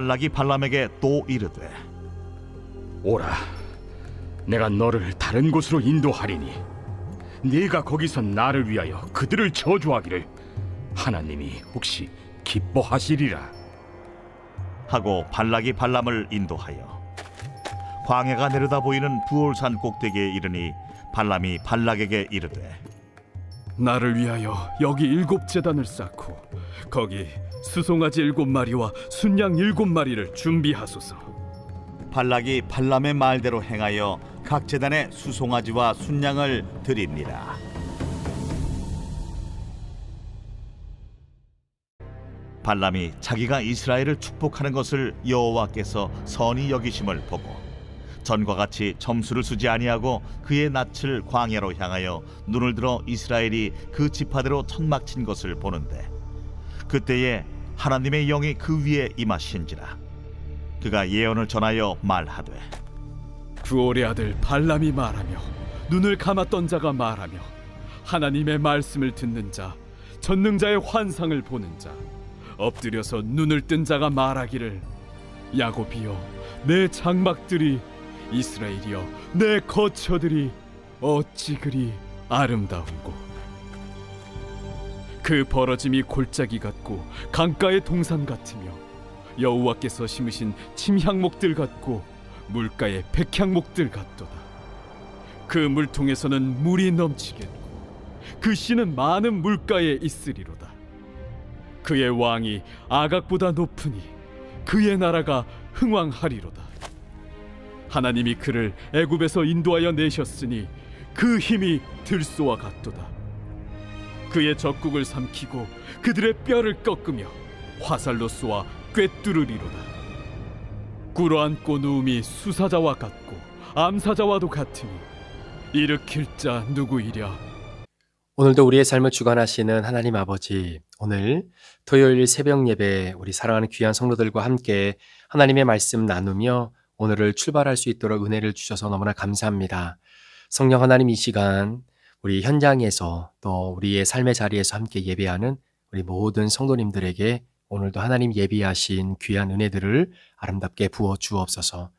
발락이 발람에게 또 이르되 오라, 내가 너를 다른 곳으로 인도하리니 네가 거기서 나를 위하여 그들을 저주하기를 하나님이 혹시 기뻐하시리라 하고 발락이 발람을 인도하여 광야가 내려다 보이는 부올산 꼭대기에 이르니 발람이 발락에게 이르되 나를 위하여 여기 7제단을 쌓고 거기 수송아지 7마리와 순양 7마리를 준비하소서. 발락이 발람의 말대로 행하여 각 제단에 수송아지와 순양을 드립니다. 발람이 자기가 이스라엘을 축복하는 것을 여호와께서 선히 여기심을 보고 전과 같이 점수를 쓰지 아니하고 그의 낯을 광야로 향하여 눈을 들어 이스라엘이 그 지파대로 천막 친 것을 보는데 그때에 하나님의 영이 그 위에 임하신지라. 그가 예언을 전하여 말하되 구올의 아들 발람이 말하며 눈을 감았던 자가 말하며 하나님의 말씀을 듣는 자 전능자의 환상을 보는 자 엎드려서 눈을 뜬 자가 말하기를 야곱이여 내 장막들이 이스라엘이여 내 거처들이 어찌 그리 아름다운고 그 벌어짐이 골짜기 같고 강가의 동산 같으며 여호와께서 심으신 침향목들 같고 물가의 백향목들 같도다. 그 물통에서는 물이 넘치겠고 그 씨는 많은 물가에 있으리로다. 그의 왕이 아각보다 높으니 그의 나라가 흥왕하리로다. 하나님이 그를 애굽에서 인도하여 내셨으니 그 힘이 들소와 같도다. 그의 적국을 삼키고 그들의 뼈를 꺾으며 화살로 쏘아 꿰뚫으리로다. 꿇어앉고 누움이 수사자와 같고 암사자와도 같으니 일으킬 자 누구이랴. 오늘도 우리의 삶을 주관하시는 하나님 아버지, 오늘 토요일 새벽 예배 우리 사랑하는 귀한 성도들과 함께 하나님의 말씀 나누며 오늘을 출발할 수 있도록 은혜를 주셔서 너무나 감사합니다. 성령 하나님, 이 시간 우리 현장에서 또 우리의 삶의 자리에서 함께 예배하는 우리 모든 성도님들에게 오늘도 하나님 예비하신 귀한 은혜들을 아름답게 부어 주옵소서.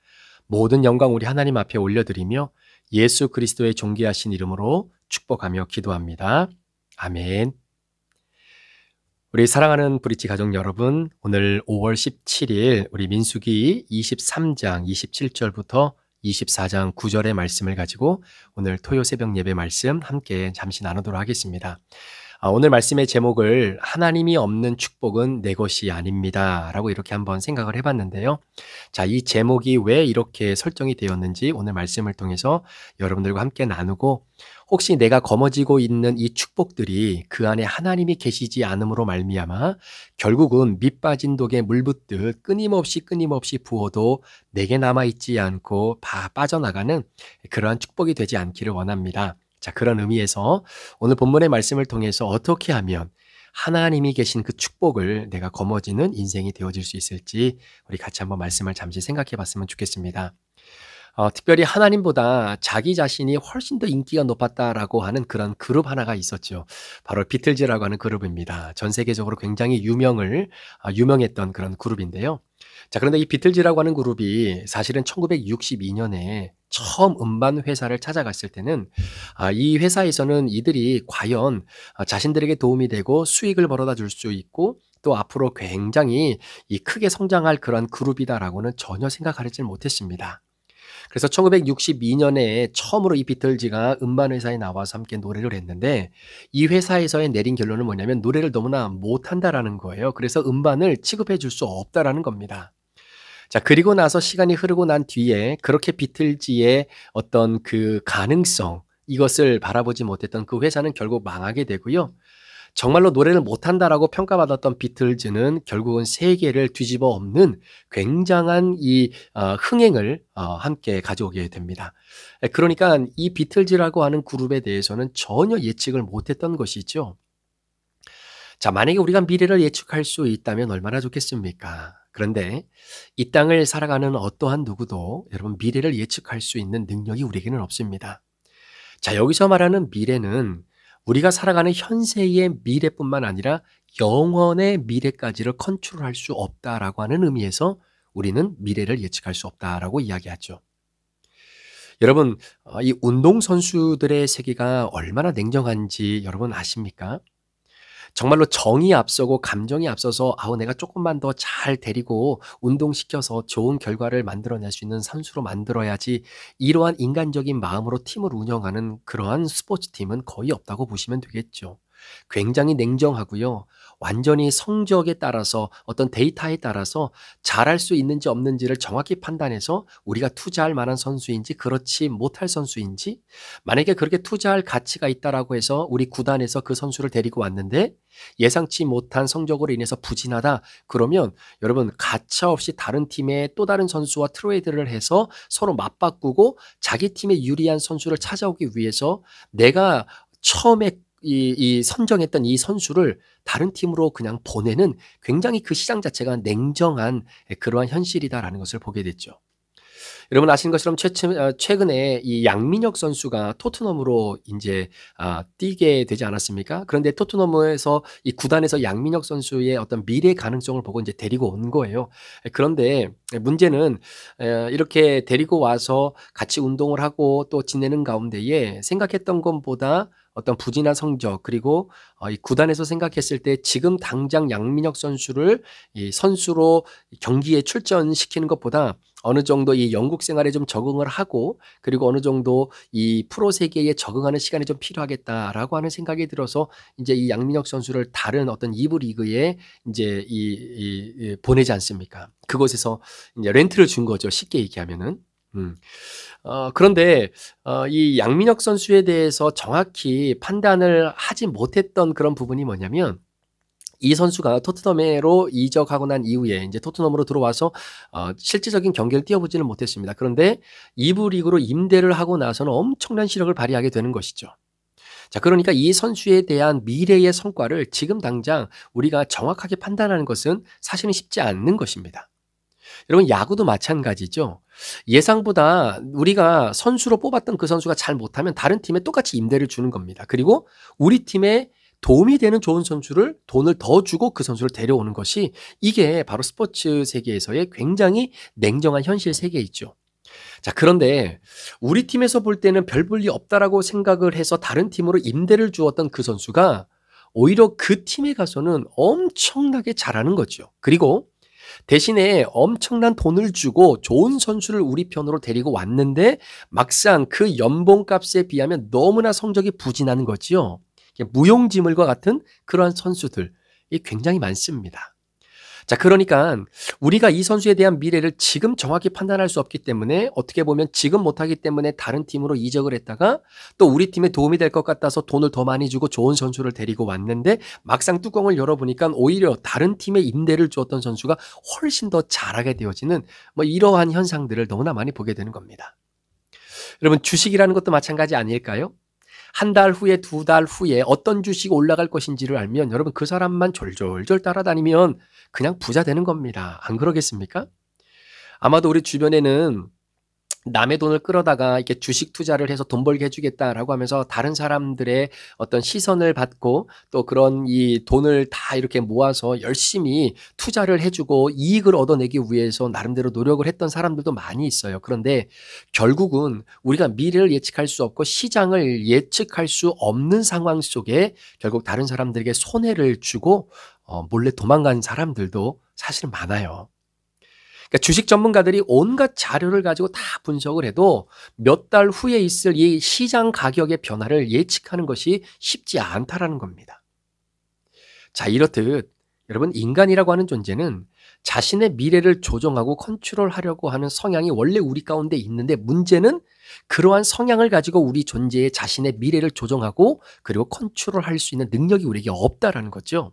모든 영광 우리 하나님 앞에 올려드리며 예수 그리스도의 존귀하신 이름으로 축복하며 기도합니다. 아멘. 우리 사랑하는 브릿지 가족 여러분, 오늘 5월 17일 우리 민수기 23장 27절부터 24장 9절의 말씀을 가지고 오늘 토요 새벽 예배 말씀 함께 잠시 나누도록 하겠습니다. 오늘 말씀의 제목을 하나님이 없는 축복은 내 것이 아닙니다 라고 이렇게 한번 생각을 해봤는데요. 자, 이 제목이 왜 이렇게 설정이 되었는지 오늘 말씀을 통해서 여러분들과 함께 나누고, 혹시 내가 거머쥐고 있는 이 축복들이 그 안에 하나님이 계시지 않음으로 말미암아 결국은 밑 빠진 독에 물 붓듯 끊임없이 부어도 내게 남아있지 않고 빠져나가는 그러한 축복이 되지 않기를 원합니다. 자, 그런 의미에서 오늘 본문의 말씀을 통해서 어떻게 하면 하나님이 계신 그 축복을 내가 거머쥐는 인생이 되어질 수 있을지 우리 같이 한번 말씀을 잠시 생각해 봤으면 좋겠습니다. 특별히 하나님보다 자기 자신이 훨씬 더 인기가 높았다라고 하는 그런 그룹 하나가 있었죠. 바로 비틀즈라고 하는 그룹입니다. 전 세계적으로 굉장히 유명했던 그런 그룹인데요. 자, 그런데 이 비틀즈라고 하는 그룹이 사실은 1962년에 처음 음반 회사를 찾아갔을 때는 이 회사에서는 이들이 과연 자신들에게 도움이 되고 수익을 벌어다 줄 수 있고 또 앞으로 굉장히 크게 성장할 그런 그룹이다라고는 전혀 생각하지 못했습니다. 그래서 1962년에 처음으로 이 비틀즈가 음반 회사에 나와서 함께 노래를 했는데, 이 회사에서의 내린 결론은 뭐냐면 노래를 너무나 못한다라는 거예요. 그래서 음반을 취급해 줄 수 없다라는 겁니다. 자, 그리고 나서 시간이 흐르고 난 뒤에 그렇게 비틀즈의 어떤 그 가능성, 이것을 바라보지 못했던 그 회사는 결국 망하게 되고요. 정말로 노래를 못한다라고 평가받았던 비틀즈는 결국은 세계를 뒤집어 엎는 굉장한 흥행을 함께 가져오게 됩니다. 그러니까 이 비틀즈라고 하는 그룹에 대해서는 전혀 예측을 못했던 것이죠. 자, 만약에 우리가 미래를 예측할 수 있다면 얼마나 좋겠습니까? 그런데 이 땅을 살아가는 어떠한 누구도 여러분 미래를 예측할 수 있는 능력이 우리에게는 없습니다. 자, 여기서 말하는 미래는 우리가 살아가는 현세의 미래뿐만 아니라 영원의 미래까지를 컨트롤할 수 없다라고 하는 의미에서 우리는 미래를 예측할 수 없다라고 이야기하죠. 여러분, 이 운동선수들의 세계가 얼마나 냉정한지 여러분 아십니까? 정말로 정이 앞서고 감정이 앞서서 내가 조금만 더 잘 데리고 운동시켜서 좋은 결과를 만들어낼 수 있는 선수로 만들어야지, 이러한 인간적인 마음으로 팀을 운영하는 그러한 스포츠팀은 거의 없다고 보시면 되겠죠. 굉장히 냉정하고요. 완전히 성적에 따라서 어떤 데이터에 따라서 잘할 수 있는지 없는지를 정확히 판단해서 우리가 투자할 만한 선수인지 그렇지 못할 선수인지, 만약에 그렇게 투자할 가치가 있다라고 해서 우리 구단에서 그 선수를 데리고 왔는데 예상치 못한 성적으로 인해서 부진하다, 그러면 여러분 가차없이 다른 팀의 또 다른 선수와 트레이드를 해서 서로 맞바꾸고 자기 팀에 유리한 선수를 찾아오기 위해서 내가 처음에 이 선정했던 이 선수를 다른 팀으로 그냥 보내는, 굉장히 그 시장 자체가 냉정한 그러한 현실이다라는 것을 보게 됐죠. 여러분 아시는 것처럼 최근에 이 양민혁 선수가 토트넘으로 이제 뛰게 되지 않았습니까? 그런데 토트넘에서 이 구단에서 양민혁 선수의 어떤 미래 가능성을 보고 이제 데리고 온 거예요. 그런데 문제는 이렇게 데리고 와서 같이 운동을 하고 또 지내는 가운데에 생각했던 것보다 어떤 부진한 성적, 그리고 이 구단에서 생각했을 때 지금 당장 양민혁 선수를 이 선수로 경기에 출전시키는 것보다 어느 정도 이 영국 생활에 좀 적응을 하고, 그리고 어느 정도 이 프로 세계에 적응하는 시간이 좀 필요하겠다라고 하는 생각이 들어서 이제 이 양민혁 선수를 다른 어떤 2부 리그에 이제 보내지 않습니까? 그곳에서 이제 렌트를 준 거죠. 쉽게 얘기하면은. 그런데 이 양민혁 선수에 대해서 정확히 판단을 하지 못했던 그런 부분이 뭐냐면, 이 선수가 토트넘으로 이적하고 난 이후에 이제 토트넘으로 들어와서 실질적인 경기를 뛰어보지는 못했습니다. 그런데 2부 리그로 임대를 하고 나서는 엄청난 시력을 발휘하게 되는 것이죠. 자, 그러니까 이 선수에 대한 미래의 성과를 지금 당장 우리가 정확하게 판단하는 것은 사실은 쉽지 않는 것입니다. 여러분 야구도 마찬가지죠. 예상보다 우리가 선수로 뽑았던 그 선수가 잘 못하면 다른 팀에 똑같이 임대를 주는 겁니다. 그리고 우리 팀에 도움이 되는 좋은 선수를 돈을 더 주고 그 선수를 데려오는 것이, 이게 바로 스포츠 세계에서의 굉장히 냉정한 현실 세계이죠. 자, 그런데 우리 팀에서 볼 때는 별 볼 일 없다라고 생각을 해서 다른 팀으로 임대를 주었던 그 선수가 오히려 그 팀에 가서는 엄청나게 잘하는 거죠. 그리고 대신에 엄청난 돈을 주고 좋은 선수를 우리 편으로 데리고 왔는데 막상 그 연봉값에 비하면 너무나 성적이 부진하는 거지요. 무용지물과 같은 그러한 선수들이 굉장히 많습니다. 자, 그러니까 우리가 이 선수에 대한 미래를 지금 정확히 판단할 수 없기 때문에, 어떻게 보면 지금 못하기 때문에 다른 팀으로 이적을 했다가 또 우리 팀에 도움이 될 것 같아서 돈을 더 많이 주고 좋은 선수를 데리고 왔는데 막상 뚜껑을 열어보니까 오히려 다른 팀에 임대를 주었던 선수가 훨씬 더 잘하게 되어지는 이러한 현상들을 너무나 많이 보게 되는 겁니다. 여러분 주식이라는 것도 마찬가지 아닐까요? 한 달 후에, 2달 후에 어떤 주식이 올라갈 것인지를 알면 여러분 그 사람만 졸졸졸 따라다니면 그냥 부자 되는 겁니다. 안 그러겠습니까? 아마도 우리 주변에는 남의 돈을 끌어다가 이렇게 주식 투자를 해서 돈 벌게 해주겠다라고 하면서 다른 사람들의 어떤 시선을 받고 또 그런 이 돈을 다 이렇게 모아서 열심히 투자를 해주고 이익을 얻어내기 위해서 나름대로 노력을 했던 사람들도 많이 있어요. 그런데 결국은 우리가 미래를 예측할 수 없고 시장을 예측할 수 없는 상황 속에 결국 다른 사람들에게 손해를 주고 몰래 도망간 사람들도 사실은 많아요. 그러니까 주식 전문가들이 온갖 자료를 가지고 다 분석을 해도 몇 달 후에 있을 이 시장 가격의 변화를 예측하는 것이 쉽지 않다라는 겁니다. 자, 이렇듯 여러분 인간이라고 하는 존재는 자신의 미래를 조정하고 컨트롤하려고 하는 성향이 원래 우리 가운데 있는데, 문제는 그러한 성향을 가지고 우리 존재의 자신의 미래를 조정하고 그리고 컨트롤할 수 있는 능력이 우리에게 없다라는 거죠.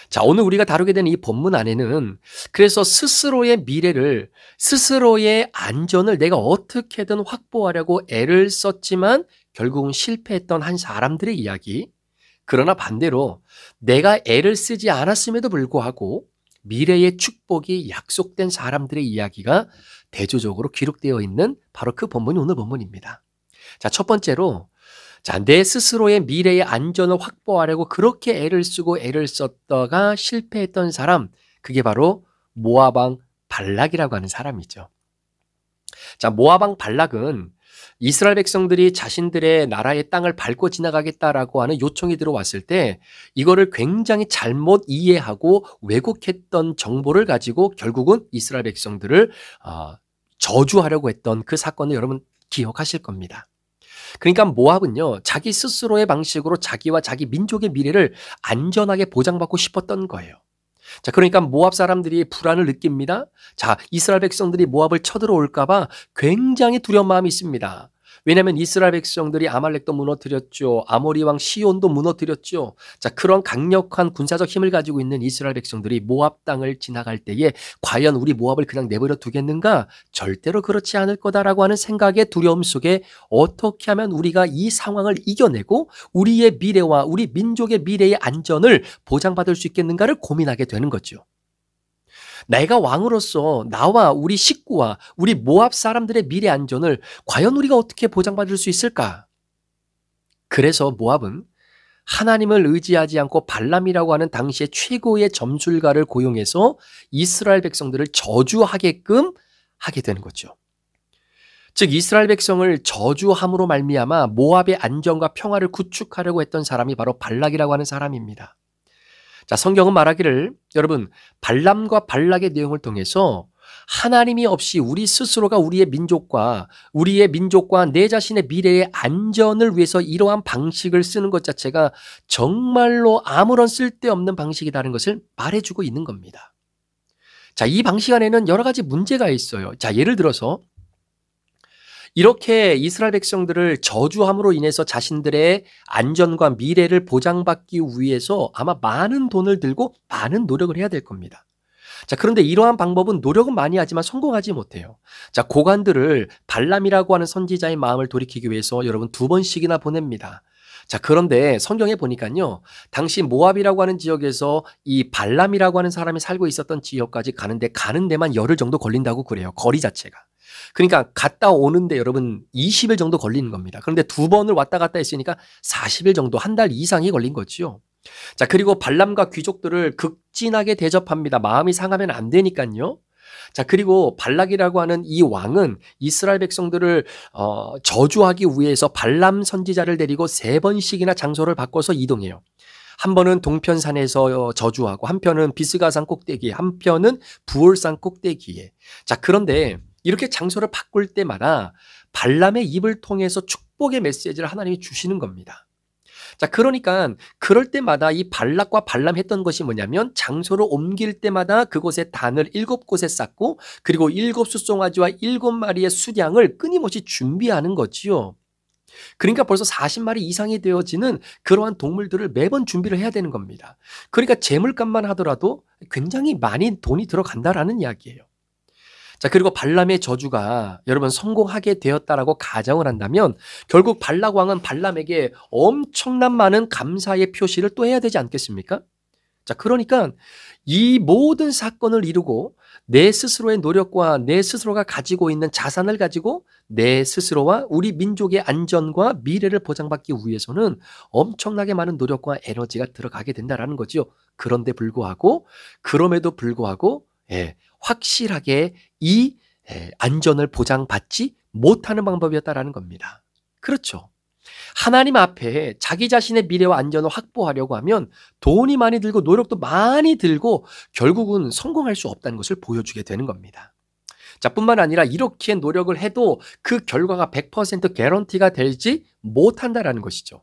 자, 오늘 우리가 다루게 된 이 본문 안에는 그래서 스스로의 미래를, 스스로의 안전을 내가 어떻게든 확보하려고 애를 썼지만 결국은 실패했던 한 사람들의 이야기, 그러나 반대로 내가 애를 쓰지 않았음에도 불구하고 미래의 축복이 약속된 사람들의 이야기가 대조적으로 기록되어 있는 바로 그 본문이 오늘 본문입니다. 자, 첫 번째로 내 스스로의 미래의 안전을 확보하려고 그렇게 애를 쓰고 애를 썼다가 실패했던 사람, 그게 바로 모압 왕 발락이라고 하는 사람이죠. 자, 모압 왕 발락은 이스라엘 백성들이 자신들의 나라의 땅을 밟고 지나가겠다라고 하는 요청이 들어왔을 때 이거를 굉장히 잘못 이해하고 왜곡했던 정보를 가지고 결국은 이스라엘 백성들을 저주하려고 했던 그 사건을 여러분 기억하실 겁니다. 그러니까 모압은요, 자기 스스로의 방식으로 자기와 자기 민족의 미래를 안전하게 보장받고 싶었던 거예요. 자, 그러니까 모압 사람들이 불안을 느낍니다. 자, 이스라엘 백성들이 모압을 쳐들어올까봐 굉장히 두려운 마음이 있습니다. 왜냐하면 이스라엘 백성들이 아말렉도 무너뜨렸죠. 아모리 왕 시온도 무너뜨렸죠. 자, 그런 강력한 군사적 힘을 가지고 있는 이스라엘 백성들이 모압 땅을 지나갈 때에 과연 우리 모압을 그냥 내버려 두겠는가? 절대로 그렇지 않을 거다라고 하는 생각의 두려움 속에 어떻게 하면 우리가 이 상황을 이겨내고 우리의 미래와 우리 민족의 미래의 안전을 보장받을 수 있겠는가를 고민하게 되는 거죠. 내가 왕으로서 나와 우리 식구와 우리 모압 사람들의 미래 안전을 과연 우리가 어떻게 보장받을 수 있을까? 그래서 모압은 하나님을 의지하지 않고 발람이라고 하는 당시의 최고의 점술가를 고용해서 이스라엘 백성들을 저주하게끔 하게 되는 거죠. 즉 이스라엘 백성을 저주함으로 말미암아 모압의 안전과 평화를 구축하려고 했던 사람이 바로 발락이라고 하는 사람입니다. 자, 성경은 말하기를 여러분 발람과 발락의 내용을 통해서 하나님이 없이 우리 스스로가 우리의 민족과 내 자신의 미래의 안전을 위해서 이러한 방식을 쓰는 것 자체가 정말로 아무런 쓸데없는 방식이라는 것을 말해주고 있는 겁니다. 자, 이 방식 안에는 여러 가지 문제가 있어요. 자, 예를 들어서 이렇게 이스라엘 백성들을 저주함으로 인해서 자신들의 안전과 미래를 보장받기 위해서 아마 많은 돈을 들고 많은 노력을 해야 될 겁니다. 자, 그런데 이러한 방법은 노력은 많이 하지만 성공하지 못해요. 자, 고관들을 발람이라고 하는 선지자의 마음을 돌이키기 위해서 여러분 2번씩이나 보냅니다. 자, 그런데 성경에 보니까요, 당시 모압이라고 하는 지역에서 이 발람이라고 하는 사람이 살고 있었던 지역까지 가는 데만 열흘 정도 걸린다고 그래요. 거리 자체가. 그러니까 갔다 오는데 여러분 20일 정도 걸리는 겁니다. 그런데 2번을 왔다 갔다 했으니까 40일 정도, 한 달 이상이 걸린 거죠. 자, 그리고 발람과 귀족들을 극진하게 대접합니다. 마음이 상하면 안 되니까요. 자, 그리고 발락이라고 하는 이 왕은 이스라엘 백성들을 저주하기 위해서 발람 선지자를 데리고 3번씩이나 장소를 바꿔서 이동해요. 한 번은 동편산에서 저주하고, 한 편은 비스가산 꼭대기에, 한 편은 부올산 꼭대기에. 자, 그런데 이렇게 장소를 바꿀 때마다 발람의 입을 통해서 축복의 메시지를 하나님이 주시는 겁니다. 자, 그러니까 그럴 때마다 이 발락과 발람 했던 것이 뭐냐면 장소를 옮길 때마다 그곳에 단을 7곳에 쌓고 그리고 7숫송아지와 7마리의 수량을 끊임없이 준비하는 거지요. 그러니까 벌써 40마리 이상이 되어지는 그러한 동물들을 매번 준비를 해야 되는 겁니다. 그러니까 재물값만 하더라도 굉장히 많이 돈이 들어간다라는 이야기예요. 자, 그리고 발람의 저주가 여러분 성공하게 되었다라고 가정을 한다면 결국 발락 왕은 발람에게 엄청난 많은 감사의 표시를 또 해야 되지 않겠습니까? 자, 그러니까 이 모든 사건을 이루고 내 스스로의 노력과 내 스스로가 가지고 있는 자산을 가지고 내 스스로와 우리 민족의 안전과 미래를 보장받기 위해서는 엄청나게 많은 노력과 에너지가 들어가게 된다라는 거죠. 그럼에도 불구하고 확실하게 이 안전을 보장받지 못하는 방법이었다라는 겁니다. 그렇죠. 하나님 앞에 자기 자신의 미래와 안전을 확보하려고 하면 돈이 많이 들고 노력도 많이 들고 결국은 성공할 수 없다는 것을 보여주게 되는 겁니다. 자, 뿐만 아니라 이렇게 노력을 해도 그 결과가 100% 개런티가 되지 못한다라는 것이죠.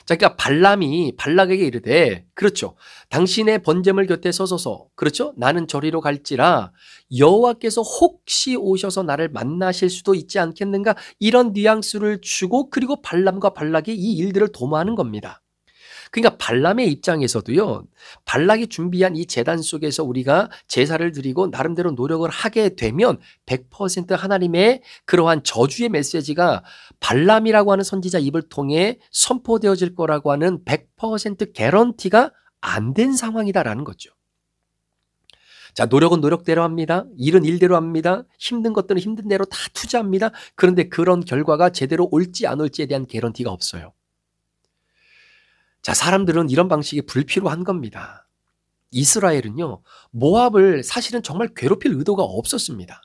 자, 그러니까 발람이 발락에게 이르되, 그렇죠, 당신의 번제물 곁에 서소서, 그렇죠, 나는 저리로 갈지라 여호와께서 혹시 오셔서 나를 만나실 수도 있지 않겠는가, 이런 뉘앙스를 주고 그리고 발람과 발락이 이 일들을 도모하는 겁니다. 그러니까 발람의 입장에서도요, 발락이 준비한 이 제단 속에서 우리가 제사를 드리고 나름대로 노력을 하게 되면 100% 하나님의 그러한 저주의 메시지가 발람이라고 하는 선지자 입을 통해 선포되어질 거라고 하는 100% 개런티가 안 된 상황이다라는 거죠. 자, 노력은 노력대로 합니다. 일은 일대로 합니다. 힘든 것들은 힘든 대로 다 투자합니다. 그런데 그런 결과가 제대로 올지 안 올지에 대한 개런티가 없어요. 자, 사람들은 이런 방식이 불필요한 겁니다. 이스라엘은요, 모압을 사실은 정말 괴롭힐 의도가 없었습니다.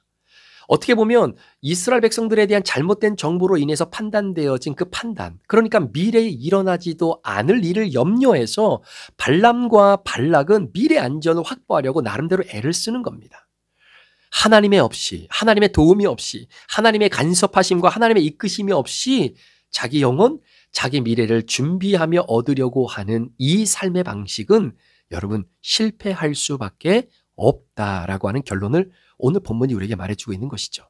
어떻게 보면 이스라엘 백성들에 대한 잘못된 정보로 인해서 판단되어진 그 판단, 그러니까 미래에 일어나지도 않을 일을 염려해서 발람과 발락은 미래 안전을 확보하려고 나름대로 애를 쓰는 겁니다. 하나님의 없이, 하나님의 도움이 없이, 하나님의 간섭하심과 하나님의 이끄심이 없이 자기 영혼, 자기 미래를 준비하며 얻으려고 하는 이 삶의 방식은 여러분 실패할 수밖에 없다라고 하는 결론을 오늘 본문이 우리에게 말해주고 있는 것이죠.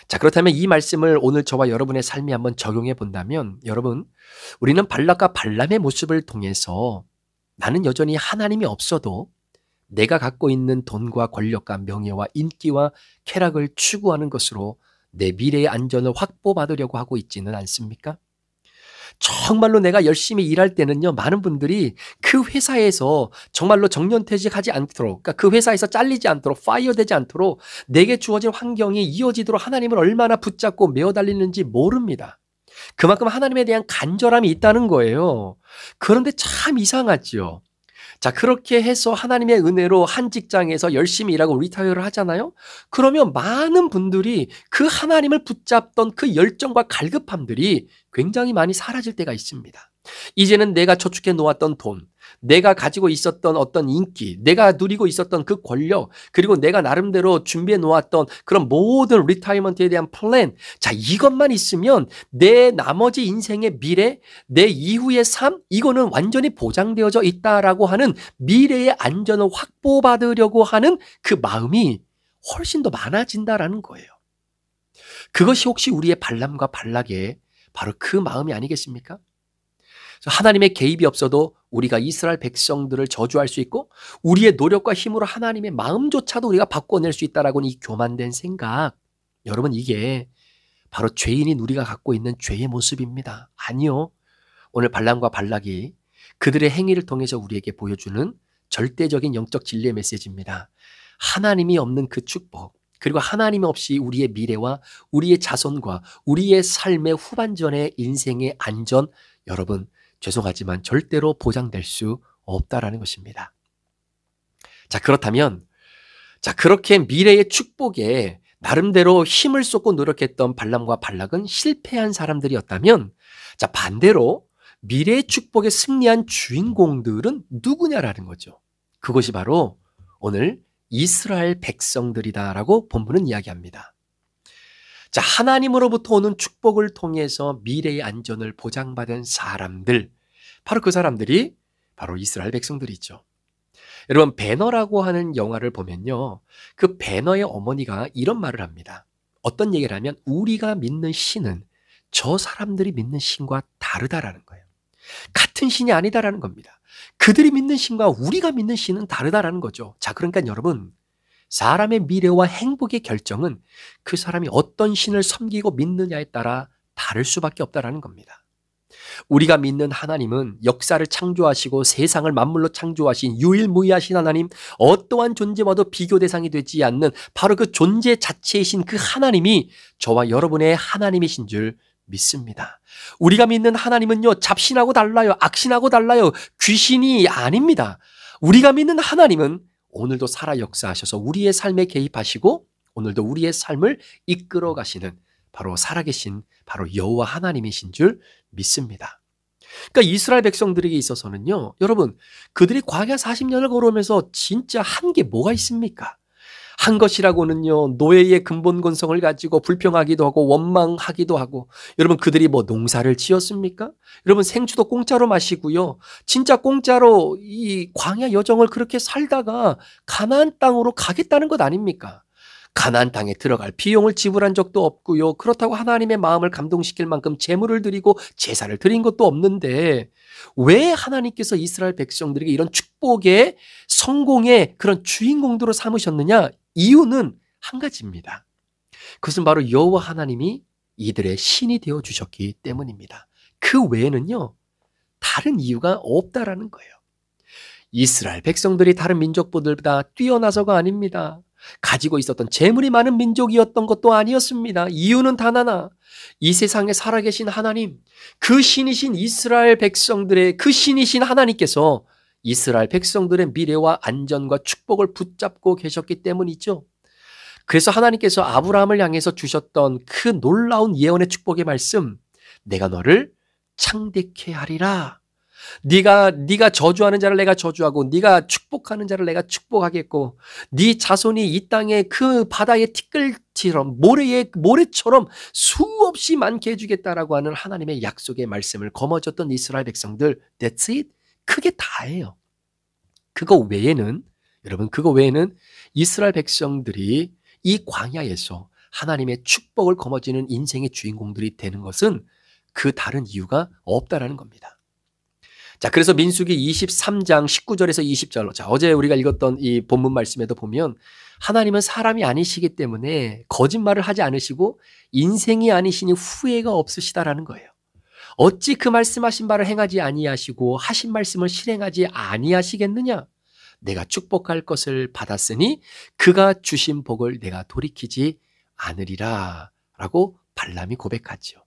자, 그렇다면 이 말씀을 오늘 저와 여러분의 삶에 한번 적용해 본다면 여러분, 우리는 발락과 발람의 모습을 통해서 나는 여전히 하나님이 없어도 내가 갖고 있는 돈과 권력과 명예와 인기와 쾌락을 추구하는 것으로 내 미래의 안전을 확보받으려고 하고 있지는 않습니까? 정말로 내가 열심히 일할 때는요, 많은 분들이 그 회사에서 정말로 정년퇴직하지 않도록, 그러니까 그 회사에서 잘리지 않도록, 파이어되지 않도록 내게 주어진 환경이 이어지도록 하나님을 얼마나 붙잡고 메어달리는지 모릅니다. 그만큼 하나님에 대한 간절함이 있다는 거예요. 그런데 참 이상하죠. 자, 그렇게 해서 하나님의 은혜로 한 직장에서 열심히 일하고 리타이어를 하잖아요. 그러면 많은 분들이 그 하나님을 붙잡던 그 열정과 갈급함들이 굉장히 많이 사라질 때가 있습니다. 이제는 내가 저축해 놓았던 돈, 내가 가지고 있었던 어떤 인기, 내가 누리고 있었던 그 권력, 그리고 내가 나름대로 준비해 놓았던 그런 모든 리타이먼트에 대한 플랜, 자, 이것만 있으면 내 나머지 인생의 미래, 내 이후의 삶, 이거는 완전히 보장되어져 있다라고 하는 미래의 안전을 확보받으려고 하는 그 마음이 훨씬 더 많아진다라는 거예요. 그것이 혹시 우리의 발람과 발락의 바로 그 마음이 아니겠습니까? 하나님의 개입이 없어도 우리가 이스라엘 백성들을 저주할 수 있고 우리의 노력과 힘으로 하나님의 마음조차도 우리가 바꿔낼 수 있다라고는 이 교만된 생각, 여러분 이게 바로 죄인인 우리가 갖고 있는 죄의 모습입니다. 아니요. 오늘 발람과 발락이 그들의 행위를 통해서 우리에게 보여주는 절대적인 영적 진리의 메시지입니다. 하나님이 없는 그 축복, 그리고 하나님 없이 우리의 미래와 우리의 자손과 우리의 삶의 후반전의 인생의 안전, 여러분 죄송하지만 절대로 보장될 수 없다라는 것입니다. 자, 그렇다면 그렇게 미래의 축복에 나름대로 힘을 쏟고 노력했던 발람과 발락은 실패한 사람들이었다면, 자, 반대로 미래의 축복에 승리한 주인공들은 누구냐라는 거죠. 그것이 바로 오늘 이스라엘 백성들이다라고 본문은 이야기합니다. 자, 하나님으로부터 오는 축복을 통해서 미래의 안전을 보장받은 사람들, 바로 그 사람들이 바로 이스라엘 백성들이죠. 여러분, 배너라고 하는 영화를 보면요, 그 배너의 어머니가 이런 말을 합니다. 어떤 얘기를 하면 우리가 믿는 신은 저 사람들이 믿는 신과 다르다라는 거예요. 같은 신이 아니다라는 겁니다. 그들이 믿는 신과 우리가 믿는 신은 다르다라는 거죠. 자, 그러니까 여러분, 사람의 미래와 행복의 결정은 그 사람이 어떤 신을 섬기고 믿느냐에 따라 다를 수밖에 없다라는 겁니다. 우리가 믿는 하나님은 역사를 창조하시고 세상을 만물로 창조하신 유일무이하신 하나님, 어떠한 존재와도 비교 대상이 되지 않는 바로 그 존재 자체이신 그 하나님이 저와 여러분의 하나님이신 줄 믿습니다. 우리가 믿는 하나님은요, 잡신하고 달라요. 악신하고 달라요. 귀신이 아닙니다. 우리가 믿는 하나님은 오늘도 살아 역사하셔서 우리의 삶에 개입하시고 오늘도 우리의 삶을 이끌어 가시는 바로 살아계신 바로 여호와 하나님이신 줄 믿습니다. 그러니까 이스라엘 백성들에게 있어서는요, 여러분, 그들이 광야 40년을 걸어오면서 진짜 한 게 뭐가 있습니까? 한 것이라고는요, 노예의 근본 건성을 가지고 불평하기도 하고 원망하기도 하고, 여러분, 그들이 뭐 농사를 지었습니까? 여러분, 생수도 공짜로 마시고요, 진짜 공짜로 이 광야 여정을 그렇게 살다가 가나안 땅으로 가겠다는 것 아닙니까? 가나안 땅에 들어갈 비용을 지불한 적도 없고요, 그렇다고 하나님의 마음을 감동시킬 만큼 제물을 드리고 제사를 드린 것도 없는데 왜 하나님께서 이스라엘 백성들에게 이런 축복의 성공의 그런 주인공들로 삼으셨느냐? 이유는 한 가지입니다. 그것은 바로 여호와 하나님이 이들의 신이 되어 주셨기 때문입니다. 그 외에는요, 다른 이유가 없다라는 거예요. 이스라엘 백성들이 다른 민족보다 뛰어나서가 아닙니다. 가지고 있었던 재물이 많은 민족이었던 것도 아니었습니다. 이유는 단 하나, 이 세상에 살아계신 하나님, 그 신이신 이스라엘 백성들의 그 신이신 하나님께서 이스라엘 백성들의 미래와 안전과 축복을 붙잡고 계셨기 때문이죠. 그래서 하나님께서 아브라함을 향해서 주셨던 그 놀라운 예언의 축복의 말씀, 내가 너를 창대케 하리라. 네가 저주하는 자를 내가 저주하고 네가 축복하는 자를 내가 축복하겠고 네 자손이 이 땅에 그 바다의 티끌처럼 모래처럼 수없이 많게 해주겠다라고 하는 하나님의 약속의 말씀을 거머쥐었던 이스라엘 백성들, that's it. 그게 다예요. 그거 외에는 이스라엘 백성들이 이 광야에서 하나님의 축복을 거머쥐는 인생의 주인공들이 되는 것은 그 다른 이유가 없다라는 겁니다. 자, 그래서 민수기 23장 19절에서 20절. 자, 어제 우리가 읽었던 이 본문 말씀에도 보면 하나님은 사람이 아니시기 때문에 거짓말을 하지 않으시고 인생이 아니시니 후회가 없으시다라는 거예요. 어찌 그 말씀하신 바를 행하지 아니하시고 하신 말씀을 실행하지 아니하시겠느냐? 내가 축복할 것을 받았으니 그가 주신 복을 내가 돌이키지 않으리라 라고 발람이 고백하죠.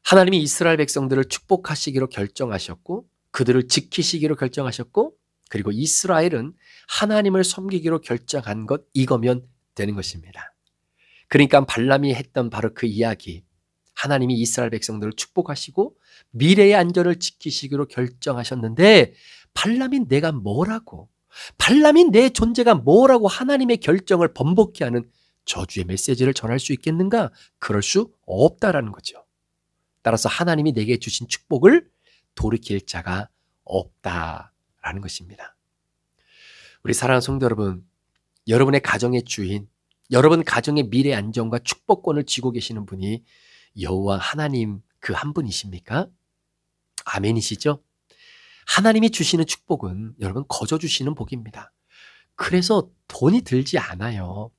하나님이 이스라엘 백성들을 축복하시기로 결정하셨고 그들을 지키시기로 결정하셨고 그리고 이스라엘은 하나님을 섬기기로 결정한 것, 이거면 되는 것입니다. 그러니까 발람이 했던 바로 그 이야기, 하나님이 이스라엘 백성들을 축복하시고 미래의 안전을 지키시기로 결정하셨는데 발람이 내가 뭐라고, 발람이 내 존재가 뭐라고 하나님의 결정을 번복케 하는 저주의 메시지를 전할 수 있겠는가? 그럴 수 없다라는 거죠. 따라서 하나님이 내게 주신 축복을 돌이킬 자가 없다라는 것입니다. 우리 사랑하는 성도 여러분, 여러분의 가정의 주인, 여러분 가정의 미래 안정과 축복권을 쥐고 계시는 분이 여호와 하나님 그 한 분이십니까? 아멘이시죠? 하나님이 주시는 축복은 여러분 거저 주시는 복입니다. 그래서 돈이 들지 않아요.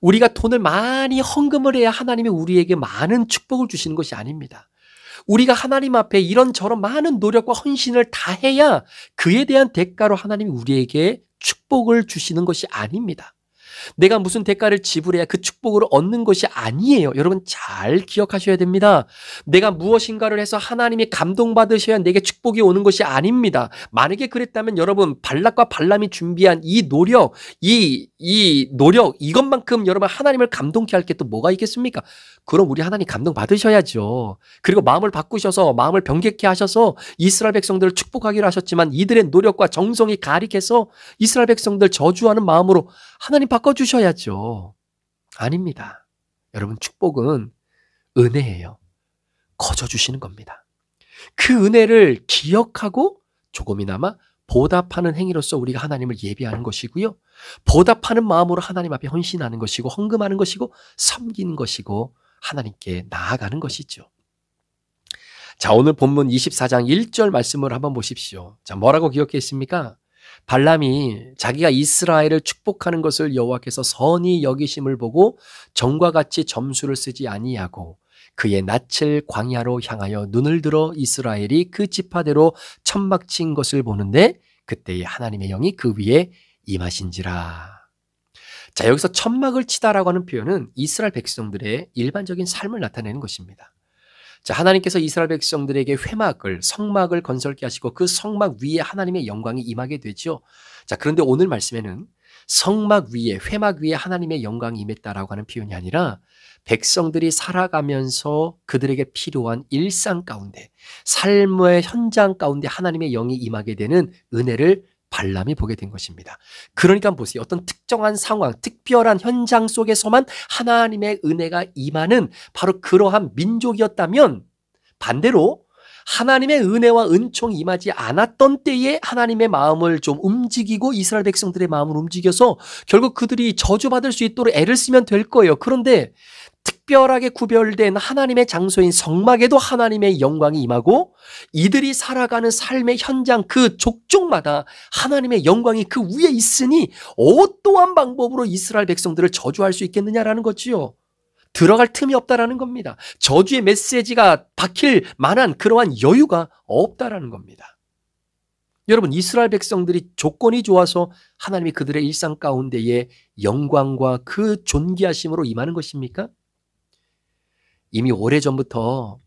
우리가 돈을 많이 헌금을 해야 하나님이 우리에게 많은 축복을 주시는 것이 아닙니다. 우리가 하나님 앞에 이런저런 많은 노력과 헌신을 다 해야 그에 대한 대가로 하나님이 우리에게 축복을 주시는 것이 아닙니다. 내가 무슨 대가를 지불해야 그 축복을 얻는 것이 아니에요. 여러분 잘 기억하셔야 됩니다. 내가 무엇인가를 해서 하나님이 감동받으셔야 내게 축복이 오는 것이 아닙니다. 만약에 그랬다면 여러분 발락과 발람이 준비한 이 노력, 이것만큼 여러분 하나님을 감동케 할 게 또 뭐가 있겠습니까? 그럼 우리 하나님 감동 받으셔야죠. 그리고 마음을 바꾸셔서 마음을 병개케 하셔서 이스라엘 백성들을 축복하기로 하셨지만 이들의 노력과 정성이 가리켜서 이스라엘 백성들 저주하는 마음으로 하나님 바꿔주셔야죠. 아닙니다. 여러분 축복은 은혜예요. 거저 주시는 겁니다. 그 은혜를 기억하고 조금이나마 보답하는 행위로서 우리가 하나님을 예배하는 것이고요. 보답하는 마음으로 하나님 앞에 헌신하는 것이고 헌금하는 것이고 섬기는 것이고 하나님께 나아가는 것이죠. 자, 오늘 본문 24장 1절 말씀을 한번 보십시오. 자, 뭐라고 기억했습니까? 발람이 자기가 이스라엘을 축복하는 것을 여호와께서 선히 여기심을 보고 전과 같이 점수를 쓰지 아니하고 그의 낯을 광야로 향하여 눈을 들어 이스라엘이 그 지파대로 천막 친 것을 보는데 그때에 하나님의 영이 그 위에 임하신지라. 자, 여기서 천막을 치다라고 하는 표현은 이스라엘 백성들의 일반적인 삶을 나타내는 것입니다. 자, 하나님께서 이스라엘 백성들에게 성막을 건설케 하시고 그 성막 위에 하나님의 영광이 임하게 되죠. 자, 그런데 오늘 말씀에는 성막 위에, 회막 위에 하나님의 영광이 임했다라고 하는 표현이 아니라 백성들이 살아가면서 그들에게 필요한 일상 가운데, 삶의 현장 가운데 하나님의 영이 임하게 되는 은혜를 발람이 보게 된 것입니다. 그러니까 보세요. 어떤 특정한 상황, 특별한 현장 속에서만 하나님의 은혜가 임하는 바로 그러한 민족이었다면 반대로 하나님의 은혜와 은총이 임하지 않았던 때에 하나님의 마음을 좀 움직이고 이스라엘 백성들의 마음을 움직여서 결국 그들이 저주받을 수 있도록 애를 쓰면 될 거예요. 그런데 특별하게 구별된 하나님의 장소인 성막에도 하나님의 영광이 임하고 이들이 살아가는 삶의 현장 그 족족마다 하나님의 영광이 그 위에 있으니 어떠한 방법으로 이스라엘 백성들을 저주할 수 있겠느냐라는 거지요. 들어갈 틈이 없다라는 겁니다. 저주의 메시지가 박힐 만한 그러한 여유가 없다라는 겁니다. 여러분, 이스라엘 백성들이 조건이 좋아서 하나님이 그들의 일상 가운데에 영광과 그 존귀하심으로 임하는 것입니까? 이미 오래전부터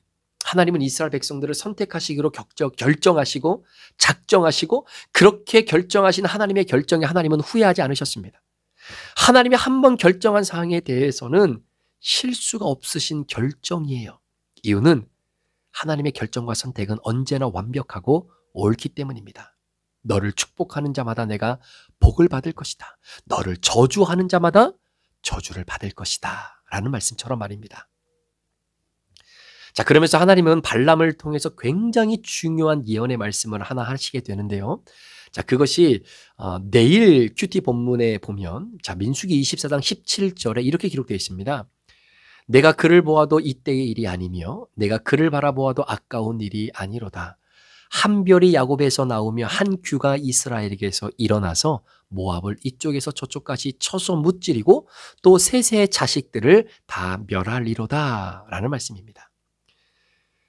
하나님은 이스라엘 백성들을 선택하시기로 결정하시고 작정하시고 그렇게 결정하신 하나님의 결정에 하나님은 후회하지 않으셨습니다. 하나님이 한번 결정한 사항에 대해서는 실수가 없으신 결정이에요. 이유는 하나님의 결정과 선택은 언제나 완벽하고 옳기 때문입니다. 너를 축복하는 자마다 내가 복을 받을 것이다. 너를 저주하는 자마다 저주를 받을 것이다. 라는 말씀처럼 말입니다. 자, 그러면서 하나님은 발람을 통해서 굉장히 중요한 예언의 말씀을 하나 하시게 되는데요. 자, 그것이 내일 큐티 본문에 보면 자, 민수기 24장 17절에 이렇게 기록되어 있습니다. 내가 그를 보아도 이때의 일이 아니며 내가 그를 바라보아도 아까운 일이 아니로다. 한 별이 야곱에서 나오며 한 규가 이스라엘에게서 일어나서 모압을 이쪽에서 저쪽까지 쳐서 무찌르고 또 셋의 자식들을 다 멸하리로다 라는 말씀입니다.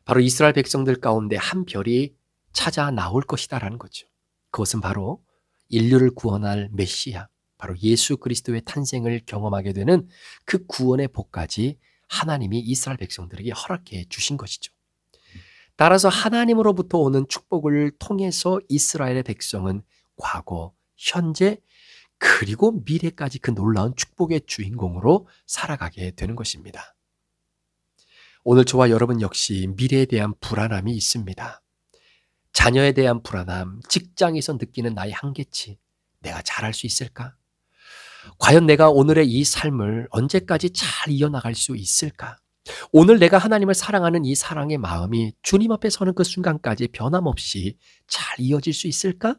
바로 이스라엘 백성들 가운데 한 별이 찾아 나올 것이다 라는 거죠. 그것은 바로 인류를 구원할 메시아, 바로 예수 그리스도의 탄생을 경험하게 되는 그 구원의 복까지 하나님이 이스라엘 백성들에게 허락해 주신 것이죠. 따라서 하나님으로부터 오는 축복을 통해서 이스라엘의 백성은 과거, 현재, 그리고 미래까지 그 놀라운 축복의 주인공으로 살아가게 되는 것입니다. 오늘 저와 여러분 역시 미래에 대한 불안함이 있습니다. 자녀에 대한 불안함, 직장에서 느끼는 나의 한계치, 내가 잘할 수 있을까? 과연 내가 오늘의 이 삶을 언제까지 잘 이어나갈 수 있을까? 오늘 내가 하나님을 사랑하는 이 사랑의 마음이 주님 앞에 서는 그 순간까지 변함없이 잘 이어질 수 있을까?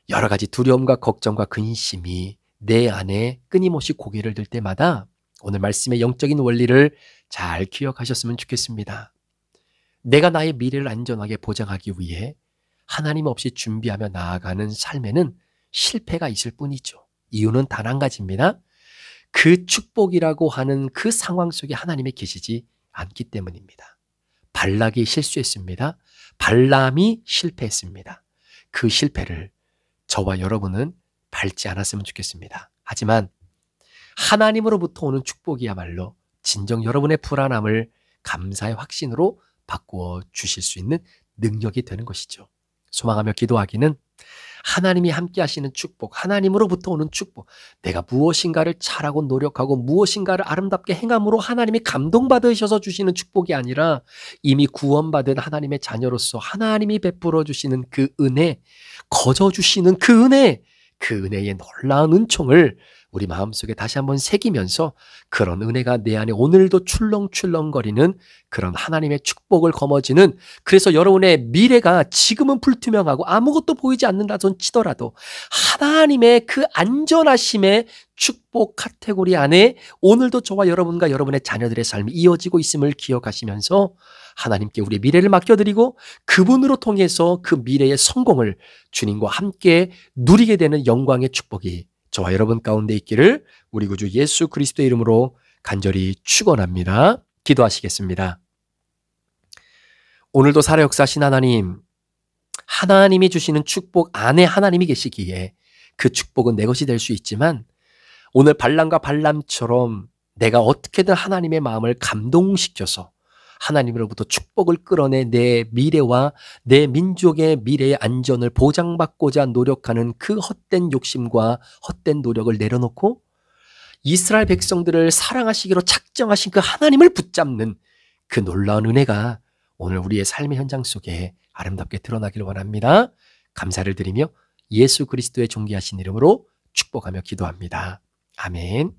여러 가지 두려움과 걱정과 근심이 내 안에 끊임없이 고개를 들 때마다 오늘 말씀의 영적인 원리를 잘 기억하셨으면 좋겠습니다. 내가 나의 미래를 안전하게 보장하기 위해 하나님 없이 준비하며 나아가는 삶에는 실패가 있을 뿐이죠. 이유는 단 한 가지입니다. 그 축복이라고 하는 그 상황 속에 하나님이 계시지 않기 때문입니다. 발락이 실수했습니다. 발람이 실패했습니다. 그 실패를 저와 여러분은 밟지 않았으면 좋겠습니다. 하지만 하나님으로부터 오는 축복이야말로 진정 여러분의 불안함을 감사의 확신으로 바꾸어 주실 수 있는 능력이 되는 것이죠. 소망하며 기도하기는 하나님이 함께 하시는 축복, 하나님으로부터 오는 축복, 내가 무엇인가를 잘하고 노력하고 무엇인가를 아름답게 행함으로 하나님이 감동받으셔서 주시는 축복이 아니라 이미 구원받은 하나님의 자녀로서 하나님이 베풀어 주시는 그 은혜, 거저 주시는 그 은혜의 놀라운 은총을 우리 마음속에 다시 한번 새기면서 그런 은혜가 내 안에 오늘도 출렁출렁거리는 그런 하나님의 축복을 거머쥐는, 그래서 여러분의 미래가 지금은 불투명하고 아무것도 보이지 않는다 손 치더라도 하나님의 그 안전하심의 축복 카테고리 안에 오늘도 저와 여러분과 여러분의 자녀들의 삶이 이어지고 있음을 기억하시면서 하나님께 우리의 미래를 맡겨드리고 그분으로 통해서 그 미래의 성공을 주님과 함께 누리게 되는 영광의 축복이 저와 여러분 가운데 있기를 우리 구주 예수 그리스도의 이름으로 간절히 축원합니다. 기도하시겠습니다. 오늘도 살아 역사하신 하나님, 하나님이 주시는 축복 안에 하나님이 계시기에 그 축복은 내 것이 될 수 있지만 오늘 발람과 발람처럼 내가 어떻게든 하나님의 마음을 감동시켜서 하나님으로부터 축복을 끌어내 내 미래와 내 민족의 미래의 안전을 보장받고자 노력하는 그 헛된 욕심과 헛된 노력을 내려놓고 이스라엘 백성들을 사랑하시기로 작정하신 그 하나님을 붙잡는 그 놀라운 은혜가 오늘 우리의 삶의 현장 속에 아름답게 드러나길 원합니다. 감사를 드리며 예수 그리스도의 존귀하신 이름으로 축복하며 기도합니다. 아멘.